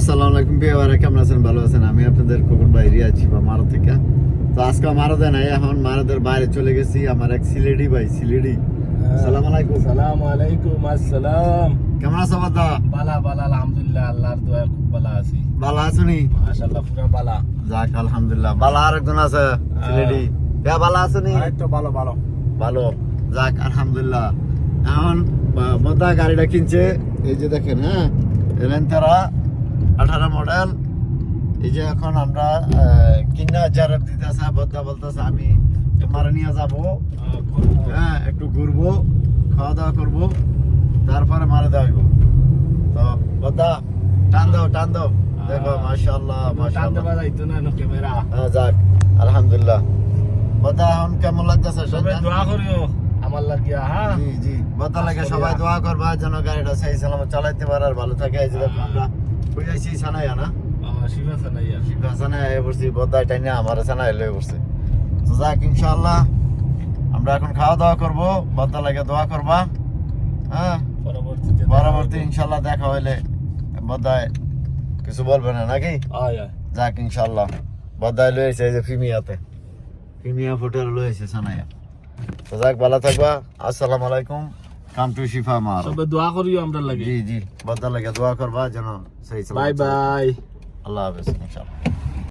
আসসালামু আলাইকুম বিয়ারা, কেমন আছেন? ভালো আছেন? আমি আপনাদের খোকন ভাই রিয়াজ শিবা মারো থেকে। তো আজকে মারোদে নাই, এখন মারোদের বাইরে চলে গেছি। আমার এক সিলেটি ভাই, সিলেটি। আসসালামু আলাইকুম। আসসালামু আলাইকুম আসসালাম। কেমন আছো বাদা? বালা বালা আলহামদুলিল্লাহ, আল্লাহর দোয়ায় খুব ভালো আছি। ভালো আছুনি? মাশাআল্লাহ পুরো বালা। যাক আলহামদুলিল্লাহ। ভালো আরেকজন আছে সিলেটি। কে ভালো আছুনি? এই তো ভালো ভালো ভালো, যাক আলহামদুলিল্লাহ। এখন বদা গাড়িটা কিনছে, এই যে দেখেন। হ্যাঁ, এলেন্তারা 18 মডেল। এই যে এখন আমরা কিনা জারাব দিতেছে, বদা বলতেছে আমি তোমার নিয়ে যাবো, হ্যাঁ একটু ঘুরবো, খাওয়া দাওয়া করবো, তারপরে মারা দেওয়া হইব। তো বদা টান দাও টান দাও। দেখো মাশাআল্লাহ মাশাআল্লাহ। যাইতো না ক্যামেরা। যাক আলহামদুলিল্লাহ। বদা এখন কেমন লাগতেছে? সবাই দোয়া করিও আমার লাগিয়া। হ্যাঁ জি জি, বদা লাগে সবাই দোয়া করবা যেন গাড়িটা সেই সালামত চালাইতে পারে আর ভালো থাকে। এই যে দেখো আমরা কই আইছি সানাইয়া না, শিবা সানাইয়া। শিবা সানাইয়া এ বসছি, বদা টাইনা আমার সানাই লয়ে বসছে। তো যাক ইনশাআল্লাহ আমরা এখন খাওয়া দাওয়া করবো, বদা লাগে দোয়া করবা। হ্যাঁ পরবর্তী ইনশাআল্লাহ দেখা হইলে বদায় কিছু বলবে না নাকি? যাক ইনশাআল্লাহ। বদায় লয়েছে এই যে ফিমিয়াতে, ফিমিয়া ফোটের লয়েছে সানাইয়া। তো যাক ভালো থাকবা। আসসালামু আলাইকুম। কাম টু শিফা মার। সবাই দোয়া করিও আমরা লাগি। জি জি, বদা লাগে দোয়া করবা যেন সেই। Bye bye. আল্লাহ হাফেজ ইনশাআল্লাহ।